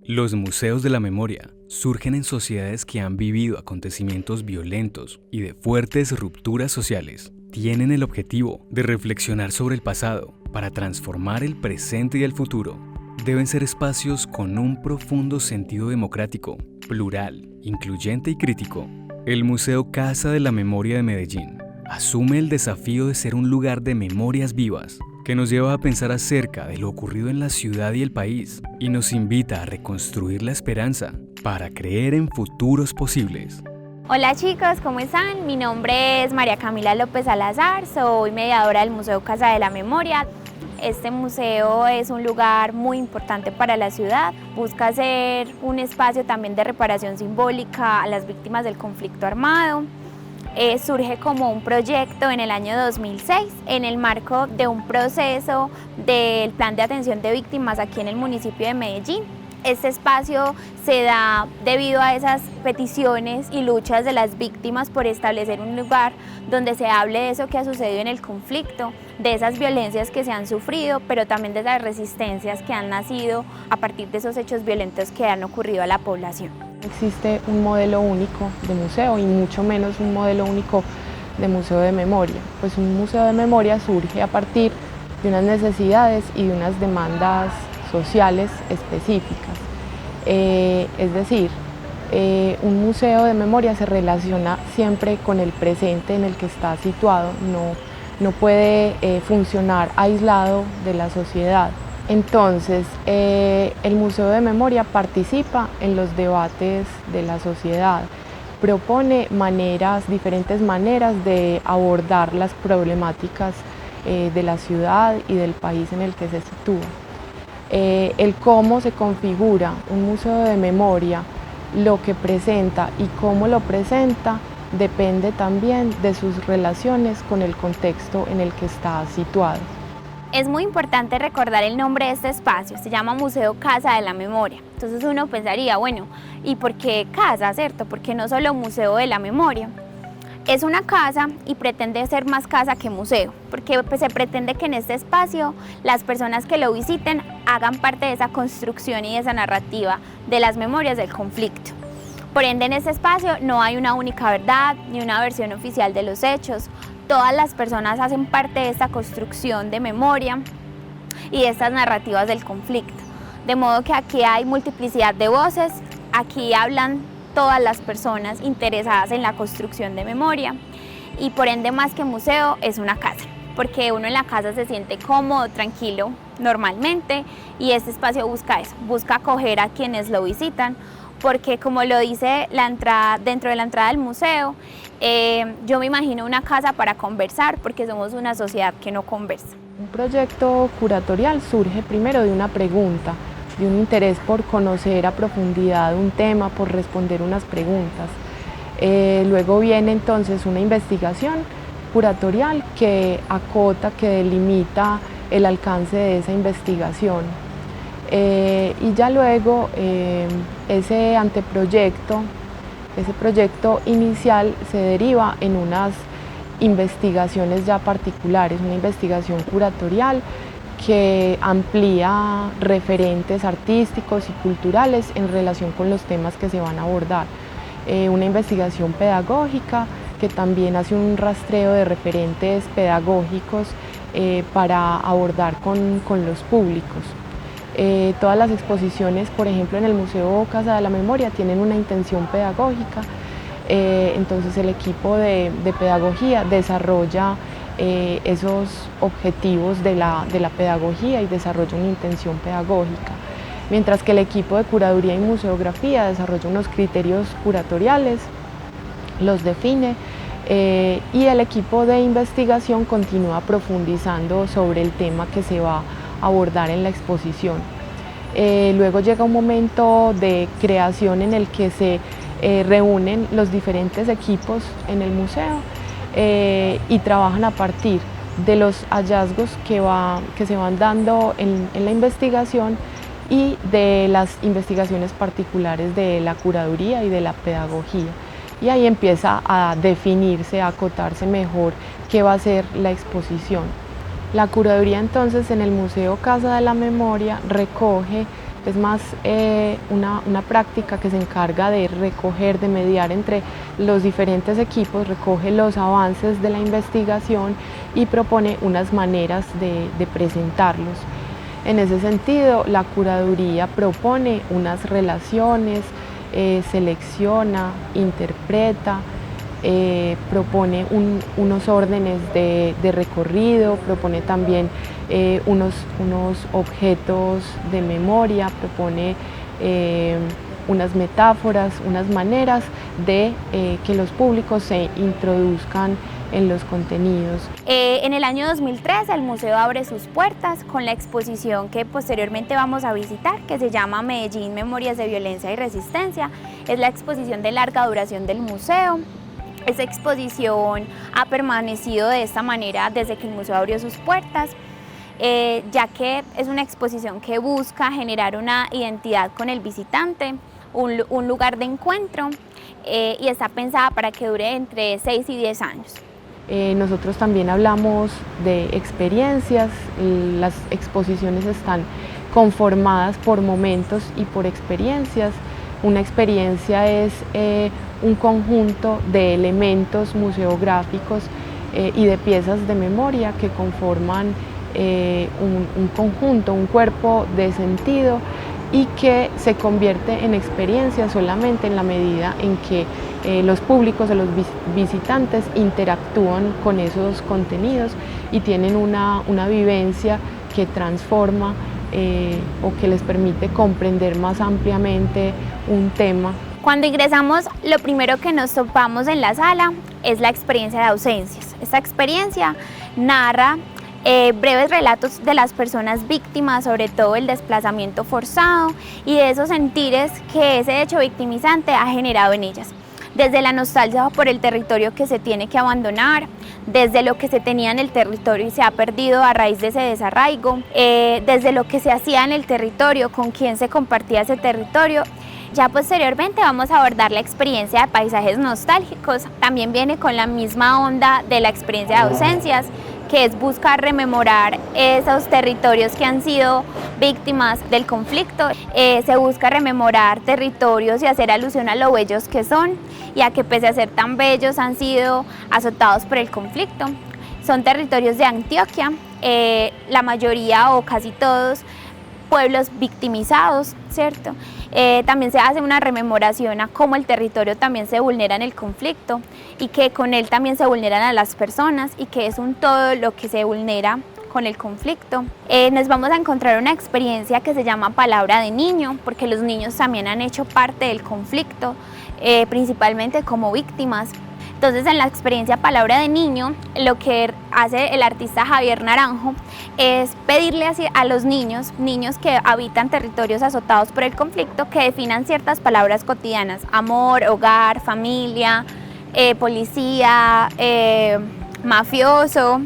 Los museos de la memoria surgen en sociedades que han vivido acontecimientos violentos y de fuertes rupturas sociales. Tienen el objetivo de reflexionar sobre el pasado para transformar el presente y el futuro. Deben ser espacios con un profundo sentido democrático, plural, incluyente y crítico. El Museo Casa de la Memoria de Medellín asume el desafío de ser un lugar de memorias vivas que nos lleva a pensar acerca de lo ocurrido en la ciudad y el país y nos invita a reconstruir la esperanza para creer en futuros posibles. Hola chicos, ¿cómo están? Mi nombre es María Camila López Salazar, soy mediadora del Museo Casa de la Memoria. Este museo es un lugar muy importante para la ciudad, busca ser un espacio también de reparación simbólica a las víctimas del conflicto armado. Surge como un proyecto en el año 2006 en el marco de un proceso del plan de atención de víctimas aquí en el municipio de Medellín. Este espacio se da debido a esas peticiones y luchas de las víctimas por establecer un lugar donde se hable de eso que ha sucedido en el conflicto, de esas violencias que se han sufrido, pero también de las resistencias que han nacido a partir de esos hechos violentos que han ocurrido a la población. No existe un modelo único de museo y mucho menos un modelo único de museo de memoria, pues un museo de memoria surge a partir de unas necesidades y de unas demandas sociales específicas. Es decir, un museo de memoria se relaciona siempre con el presente en el que está situado, no puede funcionar aislado de la sociedad. Entonces, el Museo de Memoria participa en los debates de la sociedad, propone diferentes maneras de abordar las problemáticas de la ciudad y del país en el que se sitúa. El cómo se configura un museo de memoria, lo que presenta y cómo lo presenta, depende también de sus relaciones con el contexto en el que está situado. Es muy importante recordar el nombre de este espacio, se llama Museo Casa de la Memoria. Entonces uno pensaría, bueno, ¿y por qué casa, cierto? ¿Por qué no solo Museo de la Memoria? Es una casa y pretende ser más casa que museo, porque se pretende que en este espacio las personas que lo visiten hagan parte de esa construcción y de esa narrativa de las memorias del conflicto. Por ende, en este espacio no hay una única verdad ni una versión oficial de los hechos. Todas las personas hacen parte de esta construcción de memoria y de estas narrativas del conflicto. De modo que aquí hay multiplicidad de voces, aquí hablan todas las personas interesadas en la construcción de memoria y por ende más que museo es una casa, porque uno en la casa se siente cómodo, tranquilo normalmente y este espacio busca eso, busca acoger a quienes lo visitan, porque como lo dice dentro de la entrada del museo, yo me imagino una casa para conversar porque somos una sociedad que no conversa. Un proyecto curatorial surge primero de una pregunta, de un interés por conocer a profundidad un tema, por responder unas preguntas. Luego viene entonces una investigación curatorial que acota, que delimita el alcance de esa investigación. Y ya luego ese anteproyecto, ese proyecto inicial se deriva en unas investigaciones ya particulares, una investigación curatorial que amplía referentes artísticos y culturales en relación con los temas que se van a abordar. Una investigación pedagógica que también hace un rastreo de referentes pedagógicos para abordar con los públicos. Todas las exposiciones, por ejemplo, en el Museo Casa de la Memoria tienen una intención pedagógica, entonces el equipo de pedagogía desarrolla esos objetivos de la pedagogía y desarrolla una intención pedagógica, mientras que el equipo de curaduría y museografía desarrolla unos criterios curatoriales, los define y el equipo de investigación continúa profundizando sobre el tema que se va a abordar en la exposición. Luego llega un momento de creación en el que se reúnen los diferentes equipos en el museo y trabajan a partir de los hallazgos que se van dando en la investigación y de las investigaciones particulares de la curaduría y de la pedagogía. Y ahí empieza a definirse, a acotarse mejor qué va a ser la exposición. La curaduría entonces en el Museo Casa de la Memoria recoge es más una práctica que se encarga de recoger, de mediar entre los diferentes equipos, recoge los avances de la investigación y propone unas maneras de presentarlos. En ese sentido, la curaduría propone unas relaciones, selecciona, interpreta, propone unos órdenes de recorrido, propone también unos objetos de memoria, propone unas metáforas, unas maneras de que los públicos se introduzcan en los contenidos. En el año 2003 el museo abre sus puertas con la exposición que posteriormente vamos a visitar, que se llama Medellín, Memorias de Violencia y Resistencia. Es la exposición de larga duración del museo. Esa exposición ha permanecido de esta manera desde que el museo abrió sus puertas, ya que es una exposición que busca generar una identidad con el visitante, un lugar de encuentro, y está pensada para que dure entre 6 y 10 años. Nosotros también hablamos de experiencias. Las exposiciones están conformadas por momentos y por experiencias. Una experiencia es un conjunto de elementos museográficos y de piezas de memoria que conforman un conjunto, un cuerpo de sentido, y que se convierte en experiencia solamente en la medida en que los públicos o los visitantes interactúan con esos contenidos y tienen una vivencia que transforma o que les permite comprender más ampliamente un tema. Cuando ingresamos, lo primero que nos topamos en la sala es la experiencia de ausencias. Esta experiencia narra breves relatos de las personas víctimas, sobre todo el desplazamiento forzado y de esos sentires que ese hecho victimizante ha generado en ellas. Desde la nostalgia por el territorio que se tiene que abandonar, desde lo que se tenía en el territorio y se ha perdido a raíz de ese desarraigo, desde lo que se hacía en el territorio, con quién se compartía ese territorio. Ya posteriormente vamos a abordar la experiencia de paisajes nostálgicos. También viene con la misma onda de la experiencia de ausencias, que es buscar rememorar esos territorios que han sido víctimas del conflicto. Se busca rememorar territorios y hacer alusión a lo bellos que son y a que pese a ser tan bellos han sido azotados por el conflicto. Son territorios de Antioquia, la mayoría o casi todos pueblos victimizados, ¿cierto? También se hace una rememoración a cómo el territorio también se vulnera en el conflicto y que con él también se vulneran a las personas y que es un todo lo que se vulnera con el conflicto. Nos vamos a encontrar una experiencia que se llama Palabra de Niño, porque los niños también han hecho parte del conflicto, principalmente como víctimas. Entonces, en la experiencia Palabra de Niño, lo que hace el artista Javier Naranjo es pedirle a los niños que habitan territorios azotados por el conflicto, que definan ciertas palabras cotidianas: amor, hogar, familia, policía, mafioso.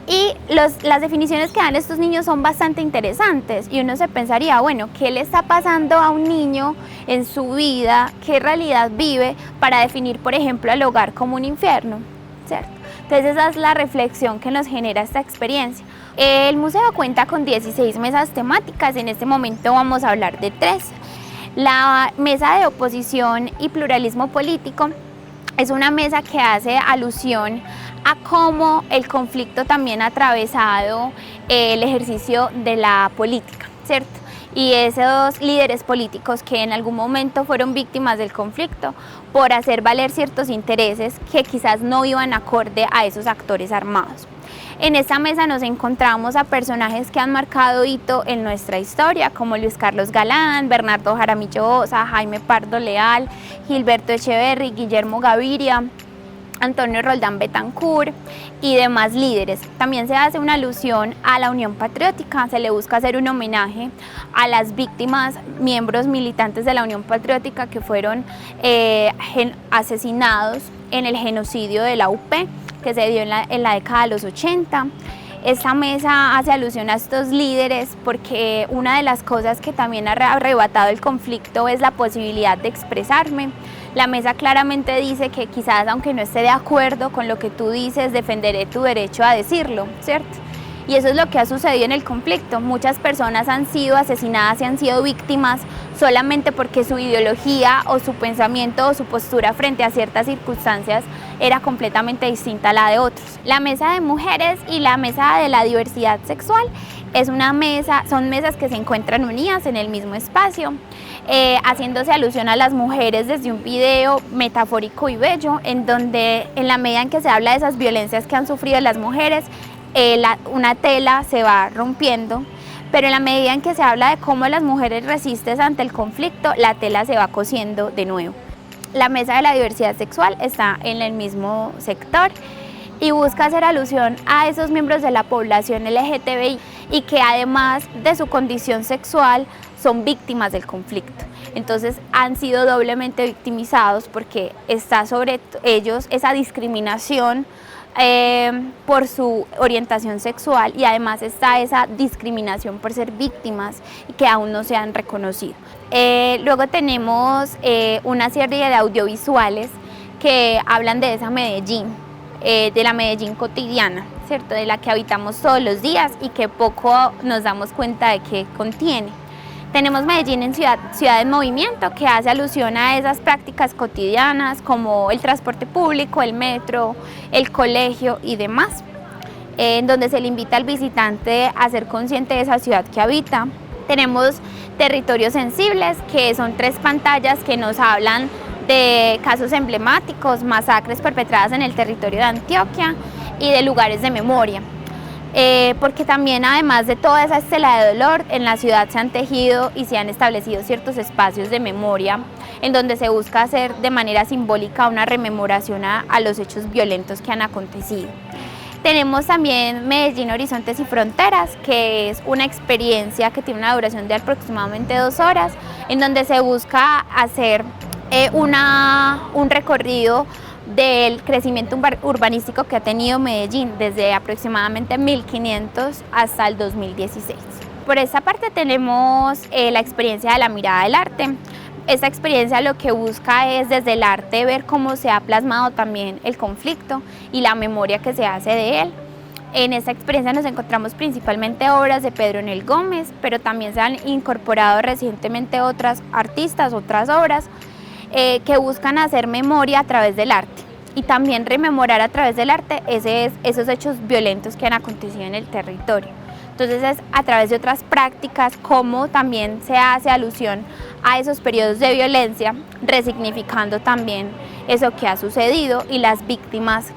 Y las definiciones que dan estos niños son bastante interesantes y uno se pensaría, bueno, ¿qué le está pasando a un niño en su vida? ¿Qué realidad vive para definir, por ejemplo, el hogar como un infierno? ¿Cierto? Entonces esa es la reflexión que nos genera esta experiencia. El museo cuenta con 16 mesas temáticas, en este momento vamos a hablar de 3. La mesa de oposición y pluralismo político es una mesa que hace alusión a cómo el conflicto también ha atravesado el ejercicio de la política, ¿cierto? Y esos líderes políticos que en algún momento fueron víctimas del conflicto por hacer valer ciertos intereses que quizás no iban acorde a esos actores armados. En esta mesa nos encontramos a personajes que han marcado hito en nuestra historia, como Luis Carlos Galán, Bernardo Jaramillo Osa, Jaime Pardo Leal, Gilberto Echeverry, Guillermo Gaviria, Antonio Roldán Betancourt y demás líderes. También se hace una alusión a la Unión Patriótica, se le busca hacer un homenaje a las víctimas, miembros militantes de la Unión Patriótica que fueron asesinados en el genocidio de la UP, que se dio en la década de los 80. Esta mesa hace alusión a estos líderes porque una de las cosas que también ha arrebatado el conflicto es la posibilidad de expresarme. La mesa claramente dice que quizás aunque no esté de acuerdo con lo que tú dices, defenderé tu derecho a decirlo, ¿cierto? Y eso es lo que ha sucedido en el conflicto. Muchas personas han sido asesinadas y han sido víctimas solamente porque su ideología o su pensamiento o su postura frente a ciertas circunstancias era completamente distinta a la de otros. La mesa de mujeres y la mesa de la diversidad sexual son mesas que se encuentran unidas en el mismo espacio, haciéndose alusión a las mujeres desde un video metafórico y bello, en donde en la medida en que se habla de esas violencias que han sufrido las mujeres, una tela se va rompiendo, pero en la medida en que se habla de cómo las mujeres resisten ante el conflicto, la tela se va cosiendo de nuevo. La mesa de la diversidad sexual está en el mismo sector y busca hacer alusión a esos miembros de la población LGTBI y que además de su condición sexual son víctimas del conflicto. Entonces han sido doblemente victimizados porque está sobre ellos esa discriminación por su orientación sexual y además está esa discriminación por ser víctimas y que aún no se han reconocido. Luego tenemos una serie de audiovisuales que hablan de esa Medellín, de la Medellín cotidiana, ¿cierto? De la que habitamos todos los días y que poco nos damos cuenta de qué contiene. Tenemos Medellín en Ciudad en Movimiento, que hace alusión a esas prácticas cotidianas como el transporte público, el metro, el colegio y demás, en donde se le invita al visitante a ser consciente de esa ciudad que habita. Tenemos Territorios Sensibles, que son 3 pantallas que nos hablan de casos emblemáticos, masacres perpetradas en el territorio de Antioquia y de lugares de memoria. Porque también, además de toda esa estela de dolor, en la ciudad se han tejido y se han establecido ciertos espacios de memoria en donde se busca hacer de manera simbólica una rememoración a los hechos violentos que han acontecido. Tenemos también Medellín Horizontes y Fronteras, que es una experiencia que tiene una duración de aproximadamente 2 horas, en donde se busca hacer un recorrido del crecimiento urbanístico que ha tenido Medellín desde aproximadamente 1500 hasta el 2016. Por esta parte tenemos la experiencia de la mirada del arte. Esta experiencia lo que busca es desde el arte ver cómo se ha plasmado también el conflicto y la memoria que se hace de él. En esta experiencia nos encontramos principalmente obras de Pedro Nel Gómez, pero también se han incorporado recientemente otras artistas, otras obras que buscan hacer memoria a través del arte y también rememorar a través del arte esos hechos violentos que han acontecido en el territorio. Entonces es a través de otras prácticas como también se hace alusión a esos periodos de violencia, resignificando también eso que ha sucedido y las víctimas.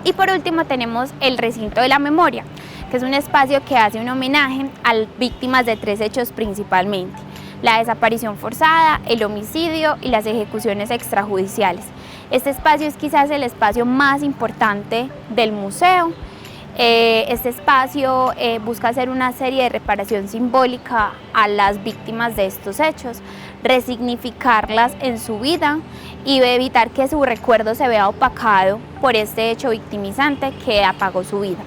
Y por último tenemos el Recinto de la Memoria, que es un espacio que hace un homenaje a víctimas de 3 hechos principalmente: la desaparición forzada, el homicidio y las ejecuciones extrajudiciales. Este espacio es quizás el espacio más importante del museo. Este espacio busca hacer una serie de reparación simbólica a las víctimas de estos hechos, resignificarlas en su vida y evitar que su recuerdo se vea opacado por este hecho victimizante que apagó su vida.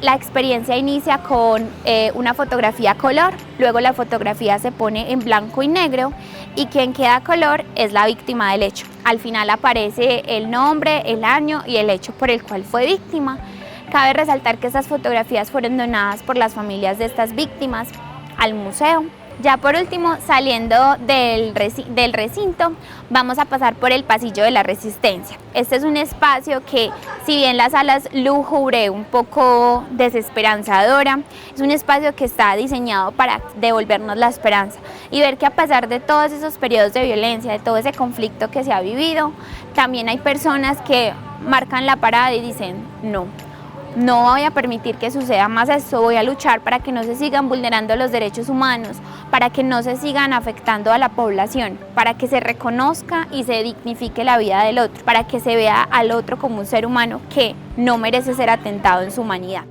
La experiencia inicia con una fotografía a color, luego la fotografía se pone en blanco y negro y quien queda a color es la víctima del hecho. Al final aparece el nombre, el año y el hecho por el cual fue víctima. Cabe resaltar que estas fotografías fueron donadas por las familias de estas víctimas al museo. Ya por último, saliendo del recinto, vamos a pasar por el Pasillo de la Resistencia. Este es un espacio que, si bien la sala es lúgubre, un poco desesperanzadora, es un espacio que está diseñado para devolvernos la esperanza y ver que a pesar de todos esos periodos de violencia, de todo ese conflicto que se ha vivido, también hay personas que marcan la parada y dicen no voy a permitir que suceda más esto, voy a luchar para que no se sigan vulnerando los derechos humanos, para que no se sigan afectando a la población, para que se reconozca y se dignifique la vida del otro, para que se vea al otro como un ser humano que no merece ser atentado en su humanidad.